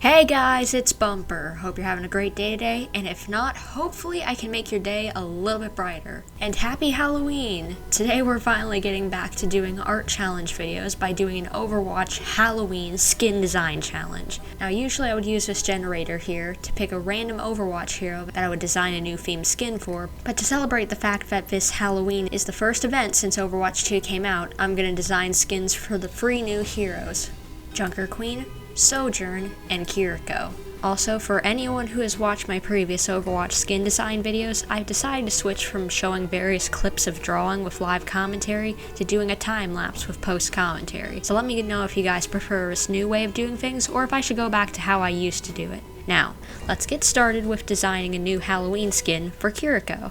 Hey guys, it's Bumper. Hope you're having a great day today, and if not, hopefully I can make your day a little bit brighter. And happy Halloween! Today we're finally getting back to doing art challenge videos by doing an Overwatch Halloween skin design challenge. Now usually I would use this generator here to pick a random Overwatch hero that I would design a new themed skin for, but to celebrate the fact that this Halloween is the first event since Overwatch 2 came out, I'm gonna design skins for the 3 new heroes: Junker Queen, Sojurn, and Kiriko. Also, for anyone who has watched my previous Overwatch skin design videos, I've decided to switch from showing various clips of drawing with live commentary to doing a time-lapse with post-commentary. So let me know if you guys prefer this new way of doing things, or if I should go back to how I used to do it. Now, let's get started with designing a new Halloween skin for Kiriko.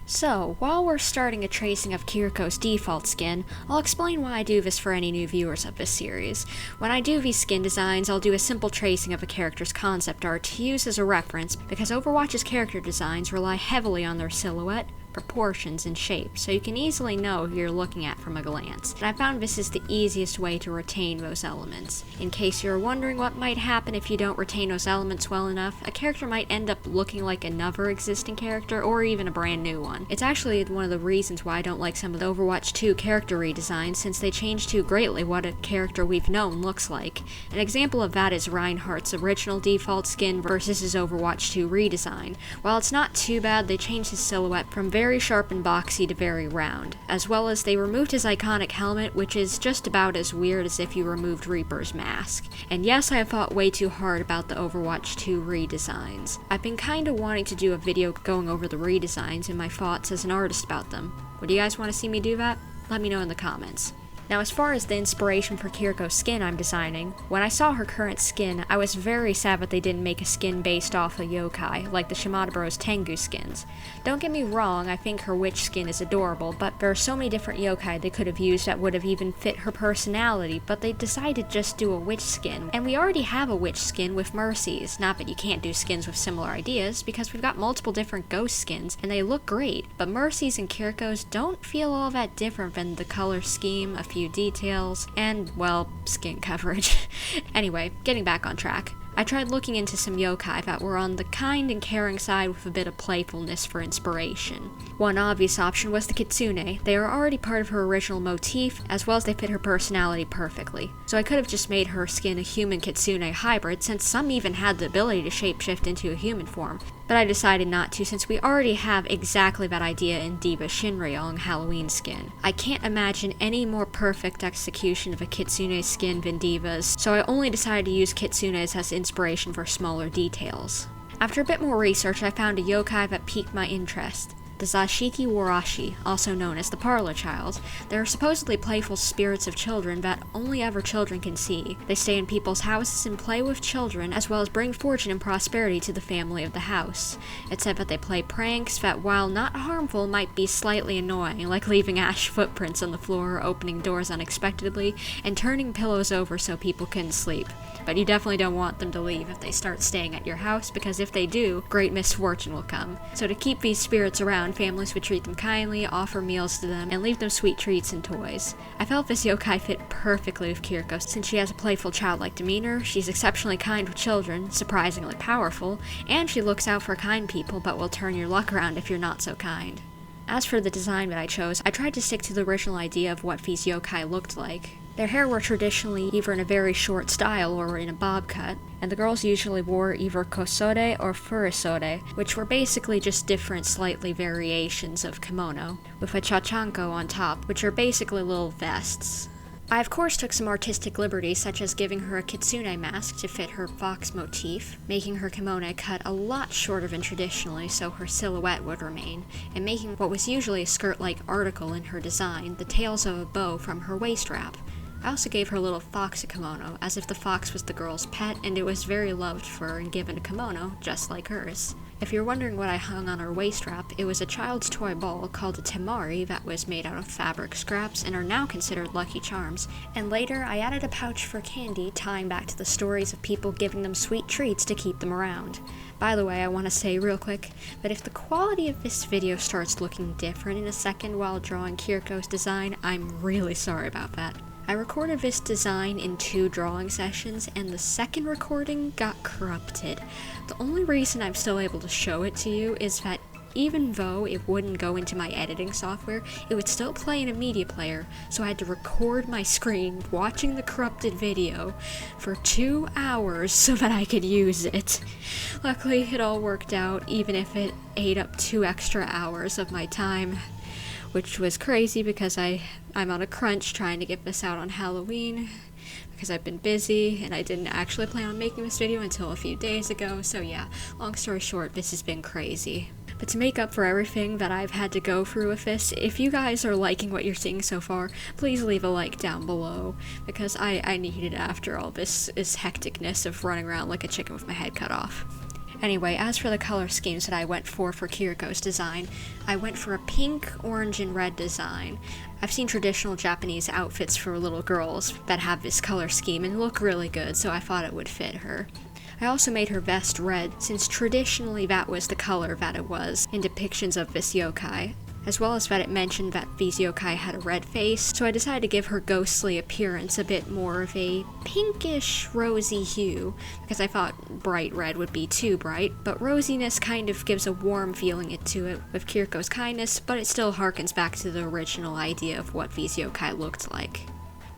So, while we're starting a tracing of Kiriko's default skin, I'll explain why I do this for any new viewers of this series. When I do these skin designs, I'll do a simple tracing of a character's concept art to use as a reference, because Overwatch's character designs rely heavily on their silhouette, proportions, and shape, so you can easily know who you're looking at from a glance. And I found this is the easiest way to retain those elements. In case you're wondering what might happen if you don't retain those elements well enough, a character might end up looking like another existing character, or even a brand new one. It's actually one of the reasons why I don't like some of the Overwatch 2 character redesigns, since they change too greatly what a character we've known looks like. An example of that is Reinhardt's original default skin versus his Overwatch 2 redesign. While it's not too bad, they changed his silhouette from very sharp and boxy to very round, as well as they removed his iconic helmet, which is just about as weird as if you removed Reaper's mask. And yes, I have thought way too hard about the Overwatch 2 redesigns. I've been kinda wanting to do a video going over the redesigns and my thoughts as an artist about them. Would you guys want to see me do that? Let me know in the comments. Now, as far as the inspiration for Kiriko's skin I'm designing, when I saw her current skin, I was very sad that they didn't make a skin based off a yokai, like the Shimada Bros Tengu skins. Don't get me wrong, I think her witch skin is adorable, but there are so many different yokai they could have used that would have even fit her personality, but they decided to just do a witch skin. And we already have a witch skin with Mercy's. Not that you can't do skins with similar ideas, because we've got multiple different ghost skins, and they look great, but Mercy's and Kiriko's don't feel all that different than the color scheme, a few details, and, well, skin coverage. Anyway, getting back on track. I tried looking into some yokai that were on the kind and caring side with a bit of playfulness for inspiration. One obvious option was the kitsune. They are already part of her original motif, as well as they fit her personality perfectly. So I could have just made her skin a human kitsune hybrid, since some even had the ability to shapeshift into a human form. But I decided not to, since we already have exactly that idea in Diva Shinryong Halloween skin. I can't imagine any more perfect execution of a kitsune skin than Diva's, so I only decided to use kitsunes as inspiration for smaller details. After a bit more research, I found a yokai that piqued my interest. The Zashiki Warashi, also known as the Parlor Child. They are supposedly playful spirits of children that only ever children can see. They stay in people's houses and play with children, as well as bring fortune and prosperity to the family of the house. It's said that they play pranks that, while not harmful, might be slightly annoying, like leaving ash footprints on the floor, opening doors unexpectedly, and turning pillows over so people couldn't sleep. But you definitely don't want them to leave if they start staying at your house, because if they do, great misfortune will come. So to keep these spirits around, families would treat them kindly, offer meals to them, and leave them sweet treats and toys. I felt this yokai fit perfectly with Kiriko, since she has a playful childlike demeanor, she's exceptionally kind with children, surprisingly powerful, and she looks out for kind people but will turn your luck around if you're not so kind. As for the design that I chose, I tried to stick to the original idea of what these yokai looked like. Their hair were traditionally either in a very short style or in a bob cut, and the girls usually wore either kosode or furisode, which were basically just different slightly variations of kimono, with a chachanko on top, which are basically little vests. I of course took some artistic liberties, such as giving her a kitsune mask to fit her fox motif, making her kimono cut a lot shorter than traditionally so her silhouette would remain, and making what was usually a skirt-like article in her design the tails of a bow from her waist wrap. I also gave her a little fox a kimono, as if the fox was the girl's pet and it was very loved for and given a kimono, just like hers. If you're wondering what I hung on her waist wrap, it was a child's toy ball called a temari that was made out of fabric scraps and are now considered Lucky Charms. And later, I added a pouch for candy, tying back to the stories of people giving them sweet treats to keep them around. By the way, I want to say real quick that if the quality of this video starts looking different in a second while drawing Kiriko's design, I'm really sorry about that. I recorded this design in 2 drawing sessions, and the second recording got corrupted. The only reason I'm still able to show it to you is that even though it wouldn't go into my editing software, it would still play in a media player, so I had to record my screen watching the corrupted video for 2 hours so that I could use it. Luckily, it all worked out, even if it ate up 2 extra hours of my time, which was crazy because I'm on a crunch trying to get this out on Halloween, because I've been busy, and I didn't actually plan on making this video until a few days ago, so yeah, long story short, this has been crazy. But to make up for everything that I've had to go through with this, if you guys are liking what you're seeing so far, please leave a like down below, because I need it after all this hecticness of running around like a chicken with my head cut off. Anyway, as for the color schemes that I went for Kiriko's design, I went for a pink, orange, and red design. I've seen traditional Japanese outfits for little girls that have this color scheme and look really good, so I thought it would fit her. I also made her vest red, since traditionally that was the color that it was in depictions of this yokai, as well as that it mentioned that these yokai had a red face, so I decided to give her ghostly appearance a bit more of a pinkish, rosy hue, because I thought bright red would be too bright, but rosiness kind of gives a warm feeling to it with Kiriko's kindness, but it still harkens back to the original idea of what these yokai looked like.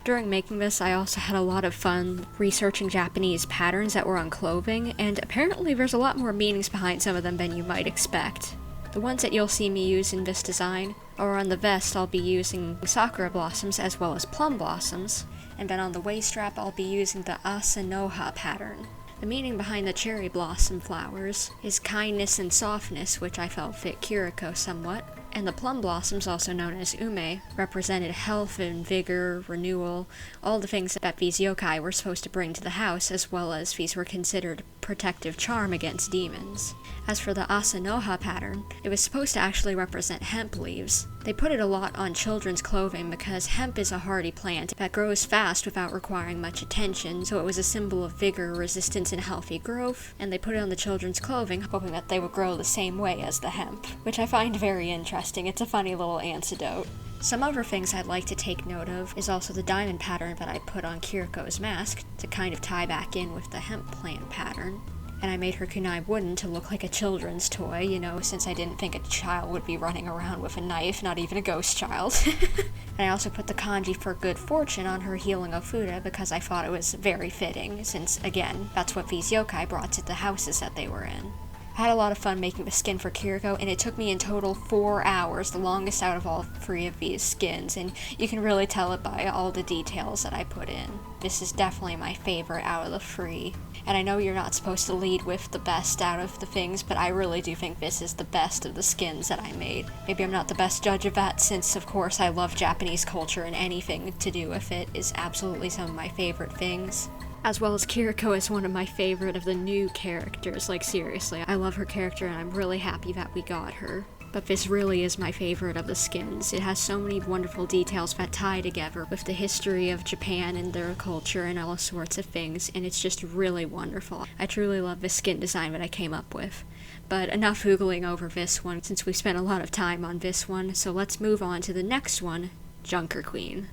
During making this, I also had a lot of fun researching Japanese patterns that were on clothing, and apparently there's a lot more meanings behind some of them than you might expect. The ones that you'll see me use in this design are on the vest. I'll be using sakura blossoms as well as plum blossoms, and then on the waist strap I'll be using the asanoha pattern. The meaning behind the cherry blossom flowers is kindness and softness, which I felt fit Kiriko somewhat, and the plum blossoms, also known as ume, represented health and vigor, renewal, all the things that these yokai were supposed to bring to the house, as well as these were considered protective charm against demons. As for the asanoha pattern, it was supposed to actually represent hemp leaves. They put it a lot on children's clothing because hemp is a hardy plant that grows fast without requiring much attention, so it was a symbol of vigor, resistance, and healthy growth, and they put it on the children's clothing hoping that they would grow the same way as the hemp, which I find very interesting. It's a funny little antidote. Some other things I'd like to take note of is also the diamond pattern that I put on Kiriko's mask to kind of tie back in with the hemp plant pattern. And I made her kunai wooden to look like a children's toy, you know, since I didn't think a child would be running around with a knife, not even a ghost child. And I also put the kanji for good fortune on her healing Ofuda because I thought it was very fitting, since, again, that's what these yokai brought to the houses that they were in. I had a lot of fun making the skin for Kiriko, and it took me in total 4 hours, the longest out of all 3 of these skins, and you can really tell it by all the details that I put in. This is definitely my favorite out of the 3. And I know you're not supposed to lead with the best out of the things, but I really do think this is the best of the skins that I made. Maybe I'm not the best judge of that, since of course I love Japanese culture and anything to do with it is absolutely some of my favorite things. As well as Kiriko is one of my favorite of the new characters, like seriously, I love her character and I'm really happy that we got her. But this really is my favorite of the skins. It has so many wonderful details that tie together with the history of Japan and their culture and all sorts of things, and it's just really wonderful. I truly love this skin design that I came up with. But enough oogling over this one, since we spent a lot of time on this one, so let's move on to the next one, Junker Queen.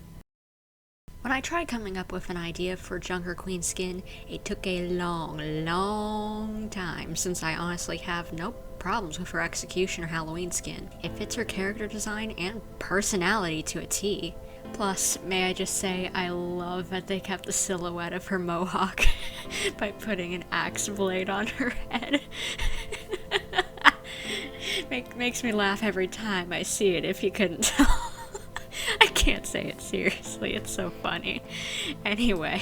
When I tried coming up with an idea for Junker Queen skin, it took a long time, since I honestly have no problems with her execution or Halloween skin. It fits her character design and personality to a T. Plus, may I just say, I love that they kept the silhouette of her mohawk by putting an axe blade on her head. Makes me laugh every time I see it, if you couldn't tell. I can't say it seriously, it's so funny. Anyway,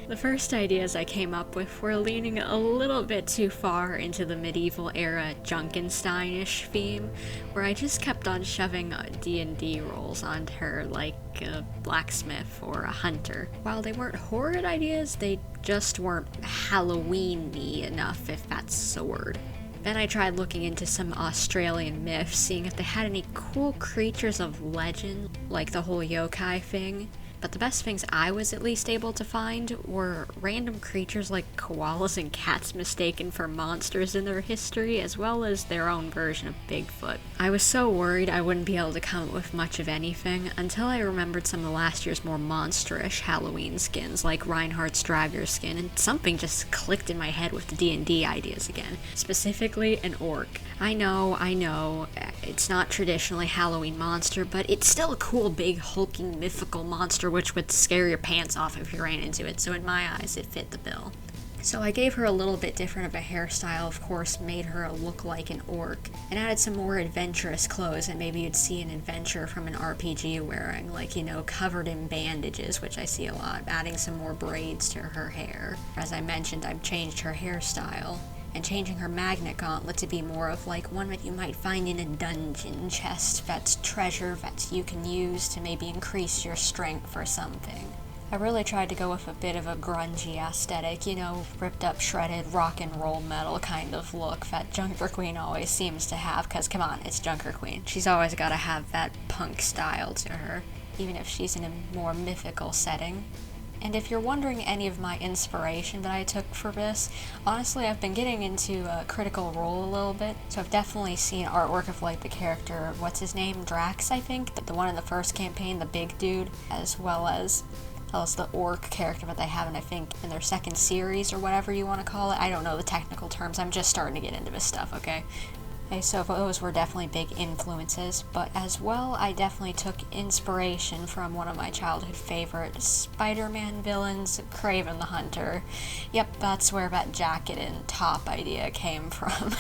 the first ideas I came up with were leaning a little bit too far into the medieval era Junkenstein-ish theme, where I just kept on shoving D&D roles onto her like a blacksmith or a hunter. While they weren't horrid ideas, they just weren't Halloween-y enough, if that's a word. Then I tried looking into some Australian myths, seeing if they had any cool creatures of legend, like the whole yokai thing, but the best things I was at least able to find were random creatures like koalas and cats mistaken for monsters in their history, as well as their own version of Bigfoot. I was so worried I wouldn't be able to come up with much of anything until I remembered some of last year's more monsterish Halloween skins, like Reinhardt's Drager skin, and something just clicked in my head with the D&D ideas again, specifically an orc. I know, it's not traditionally Halloween monster, but it's still a cool, big, hulking, mythical monster which would scare your pants off if you ran into it, so in my eyes, it fit the bill. So I gave her a little bit different of a hairstyle, of course, made her look like an orc, and added some more adventurous clothes that maybe you'd see an adventurer from an RPG wearing, like, covered in bandages, which I see a lot, adding some more braids to her hair. As I mentioned, I've changed her hairstyle, and changing her magnet gauntlet to be more of like one that you might find in a dungeon chest that's treasure that you can use to maybe increase your strength or something. I really tried to go with a bit of a grungy aesthetic, ripped up, shredded, rock and roll metal kind of look that Junker Queen always seems to have, because come on, it's Junker Queen. She's always got to have that punk style to her, even if she's in a more mythical setting. And if you're wondering any of my inspiration that I took for this, honestly, I've been getting into Critical Role a little bit, so I've definitely seen artwork of like the character, what's his name, Drax, I think, the one in the first campaign, the big dude, as well as the orc character that they have in, I think, in their second series or whatever you want to call it. I don't know the technical terms, I'm just starting to get into this stuff, okay? So those were definitely big influences, but as well, I definitely took inspiration from one of my childhood favorite Spider-Man villains, Kraven the Hunter. Yep, that's where that jacket and top idea came from.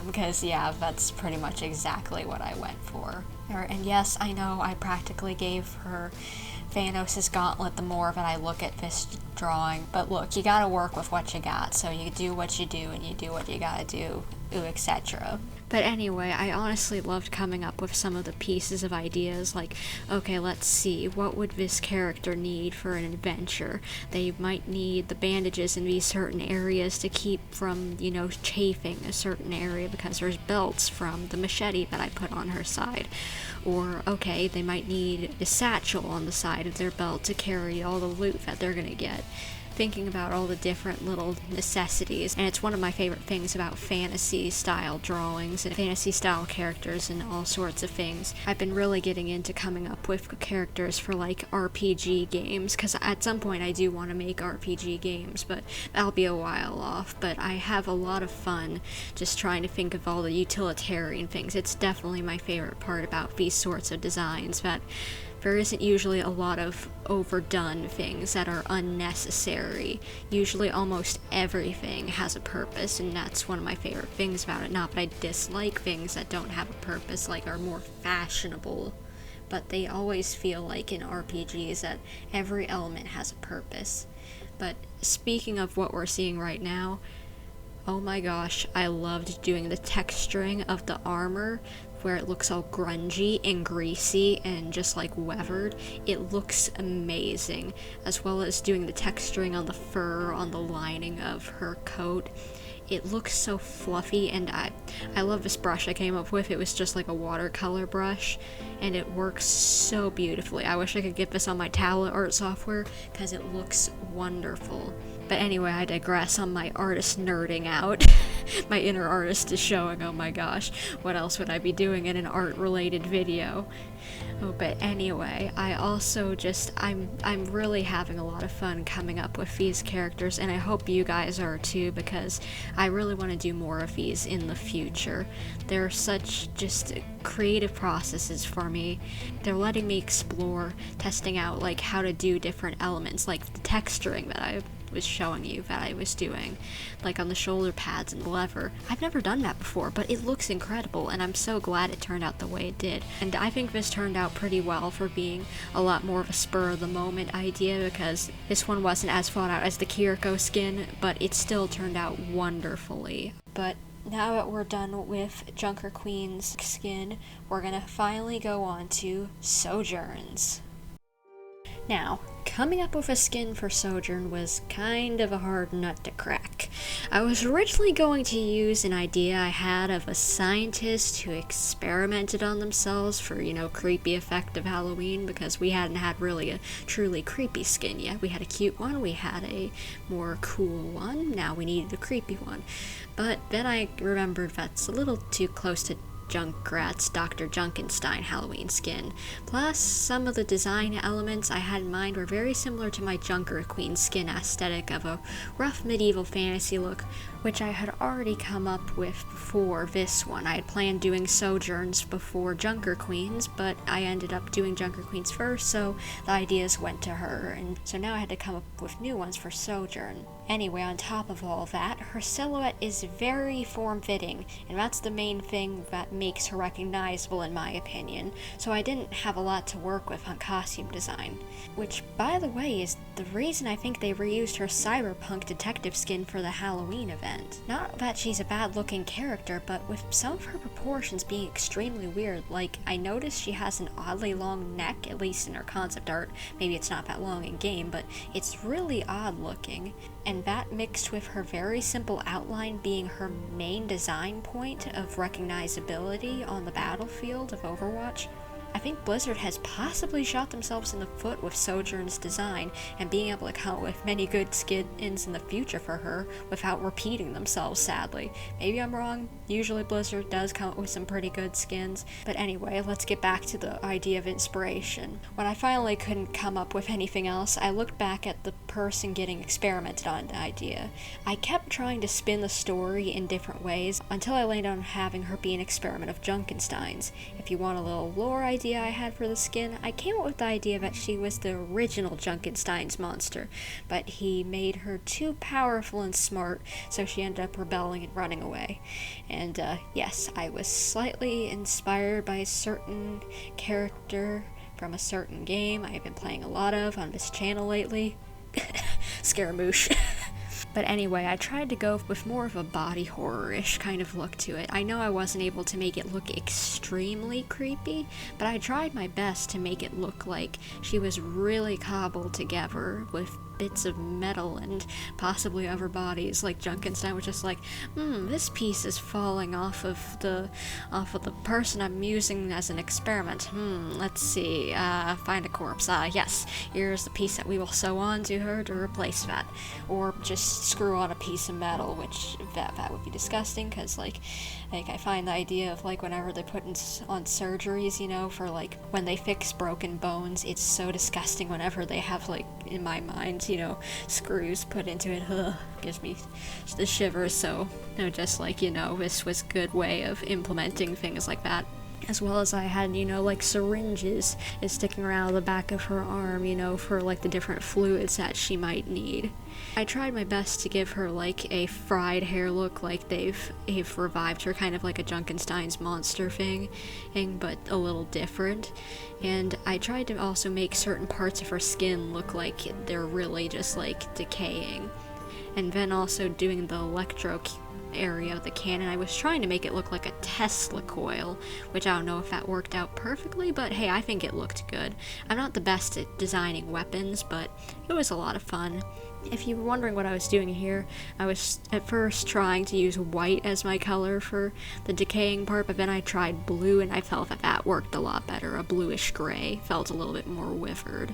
Because, yeah, that's pretty much exactly what I went for. And yes, I know I practically gave her Thanos' gauntlet the more that I look at this drawing, but look, you gotta work with what you got, so you do what you do, and you do what you gotta do, etc. But anyway, I honestly loved coming up with some of the pieces of ideas, like, okay, let's see, what would this character need for an adventure? They might need the bandages in these certain areas to keep from, chafing a certain area because there's belts from the machete that I put on her side. Or, okay, they might need a satchel on the side of their belt to carry all the loot that they're gonna get. Thinking about all the different little necessities, and it's one of my favorite things about fantasy-style drawings and fantasy-style characters and all sorts of things. I've been really getting into coming up with characters for, like, RPG games, because at some point I do want to make RPG games, but that'll be a while off, but I have a lot of fun just trying to think of all the utilitarian things. It's definitely my favorite part about these sorts of designs, that there isn't usually a lot of overdone things that are unnecessary. Usually almost everything has a purpose, and that's one of my favorite things about it. Not that I dislike things that don't have a purpose, like are more fashionable, but they always feel like in RPGs that every element has a purpose. But speaking of what we're seeing right now, oh my gosh, I loved doing the texturing of the armor, where it looks all grungy and greasy and just like weathered. It looks amazing, as well as doing the texturing on the fur, on the lining of her coat. It looks so fluffy, and I love this brush I came up with. It was just like a watercolor brush, and it works so beautifully. I wish I could get this on my tablet art software, because it looks wonderful. But anyway, I digress on my artist nerding out. My inner artist is showing, oh my gosh, what else would I be doing in an art-related video? Oh, but anyway, I also I'm really having a lot of fun coming up with these characters, and I hope you guys are too, because I really want to do more of these in the future. They're such just creative processes for me. They're letting me explore, testing out like how to do different elements, like the texturing that I was showing you that I was doing, like on the shoulder pads and the lever. I've never done that before, but it looks incredible, and I'm so glad it turned out the way it did. And I think this turned out pretty well for being a lot more of a spur-of-the-moment idea, because this one wasn't as thought out as the Kiriko skin, but it still turned out wonderfully. But now that we're done with Junker Queen's skin, we're gonna finally go on to Sojurn's. Now, Coming up with a skin for Sojurn was kind of a hard nut to crack. I was originally going to use an idea I had of a scientist who experimented on themselves for, creepy effect of Halloween, because we hadn't had really a truly creepy skin yet. We had a cute one, we had a more cool one, now we needed a creepy one. But then I remembered that's a little too close to Junkrat's Dr. Junkenstein Halloween skin. Plus, some of the design elements I had in mind were very similar to my Junker Queen skin aesthetic of a rough medieval fantasy look, which I had already come up with before this one. I had planned doing Sojurns before Junker Queens, but I ended up doing Junker Queens first, so the ideas went to her, and so now I had to come up with new ones for Sojurn. Anyway, on top of all that, her silhouette is very form-fitting, and that's the main thing that makes her recognizable in my opinion, so I didn't have a lot to work with on costume design. Which, by the way, is the reason I think they reused her cyberpunk detective skin for the Halloween event. Not that she's a bad-looking character, but with some of her proportions being extremely weird. Like, I noticed she has an oddly long neck, at least in her concept art. Maybe it's not that long in game, but it's really odd-looking. And that mixed with her very simple outline being her main design point of recognizability on the battlefield of Overwatch, I think Blizzard has possibly shot themselves in the foot with Sojurn's design and being able to come up with many good skins in the future for her without repeating themselves, sadly. Maybe I'm wrong. Usually Blizzard does come up with some pretty good skins. But anyway, let's get back to the idea of inspiration. When I finally couldn't come up with anything else, I looked back at the person getting experimented on the idea. I kept trying to spin the story in different ways until I landed on having her be an experiment of Junkenstein's. If you want a little lore idea I had for the skin, I came up with the idea that she was the original Junkenstein's monster, but he made her too powerful and smart, so she ended up rebelling and running away. And yes, I was slightly inspired by a certain character from a certain game I have been playing a lot of on this channel lately. Scaramouche. But anyway, I tried to go with more of a body horror-ish kind of look to it. I know I wasn't able to make it look extremely creepy, but I tried my best to make it look like she was really cobbled together with bits of metal and possibly other bodies. Like Junkenstein was just like, this piece is falling off of the person I'm using as an experiment. Let's see, find a corpse. Yes, here's the piece that we will sew onto her to replace that. Or just screw on a piece of metal, which that would be disgusting, because like I find the idea of like whenever they put on surgeries, for like when they fix broken bones, it's so disgusting whenever they have, like, in my mind, screws put into it. Gives me the shivers. So just like, this was a good way of implementing things like that. As well as I had, like syringes sticking around the back of her arm, for like the different fluids that she might need. I tried my best to give her like a fried hair look, like they've revived her, kind of like a Junkenstein's monster thing, but a little different. And I tried to also make certain parts of her skin look like they're really just like decaying. And then also doing the electro area of the cannon, I was trying to make it look like a Tesla coil, which I don't know if that worked out perfectly, but hey, I think it looked good. I'm not the best at designing weapons, but it was a lot of fun. If you were wondering what I was doing here, I was at first trying to use white as my color for the decaying part, but then I tried blue and I felt that worked a lot better. A bluish gray felt a little bit more withered.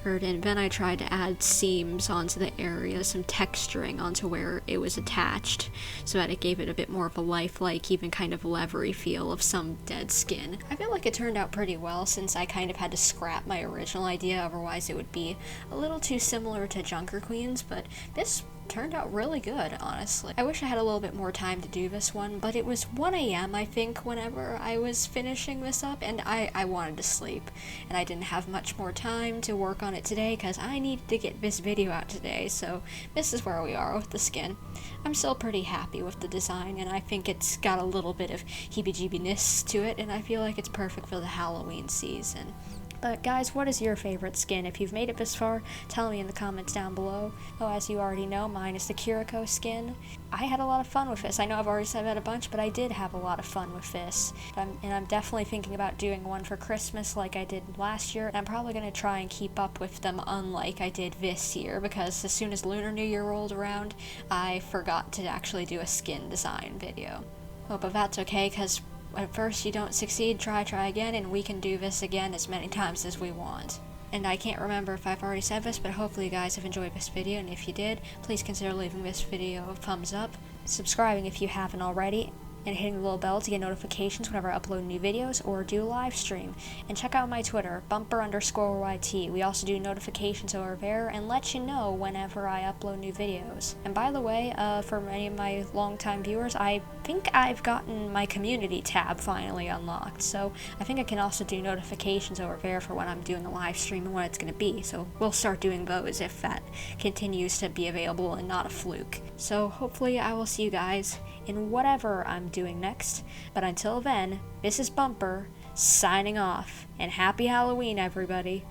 And then I tried to add seams onto the area, some texturing onto where it was attached, so that it gave it a bit more of a lifelike, even kind of leathery feel of some dead skin. I feel like it turned out pretty well, since I kind of had to scrap my original idea, otherwise it would be a little too similar to Junker Queens, but this turned out really good, honestly. I wish I had a little bit more time to do this one, but it was 1 a.m. I think whenever I was finishing this up, and I wanted to sleep, and I didn't have much more time to work on it today because I needed to get this video out today, so this is where we are with the skin. I'm still pretty happy with the design, and I think it's got a little bit of heebie-jeebiness to it, and I feel like it's perfect for the Halloween season. But guys, what is your favorite skin? If you've made it this far, tell me in the comments down below. Oh, as you already know, mine is the Kiriko skin. I had a lot of fun with this. I know I've already said that a bunch, but I did have a lot of fun with this. And I'm definitely thinking about doing one for Christmas like I did last year. And I'm probably going to try and keep up with them unlike I did this year, because as soon as Lunar New Year rolled around, I forgot to actually do a skin design video. Oh, but that's okay, because at first you don't succeed, try again, and we can do this again as many times as we want. And I can't remember if I've already said this, but hopefully you guys have enjoyed this video, and if you did, please consider leaving this video a thumbs up, subscribing if you haven't already, and hitting the little bell to get notifications whenever I upload new videos or do a live stream. And check out my Twitter, bumper_YT. We also do notifications over there and let you know whenever I upload new videos. And by the way, for many of my longtime viewers, I think I've gotten my community tab finally unlocked. So I think I can also do notifications over there for when I'm doing a live stream and when it's going to be. So we'll start doing those if that continues to be available and not a fluke. So hopefully I will see you guys in whatever I'm doing next. But until then, this is Bumper, signing off, and happy Halloween, everybody.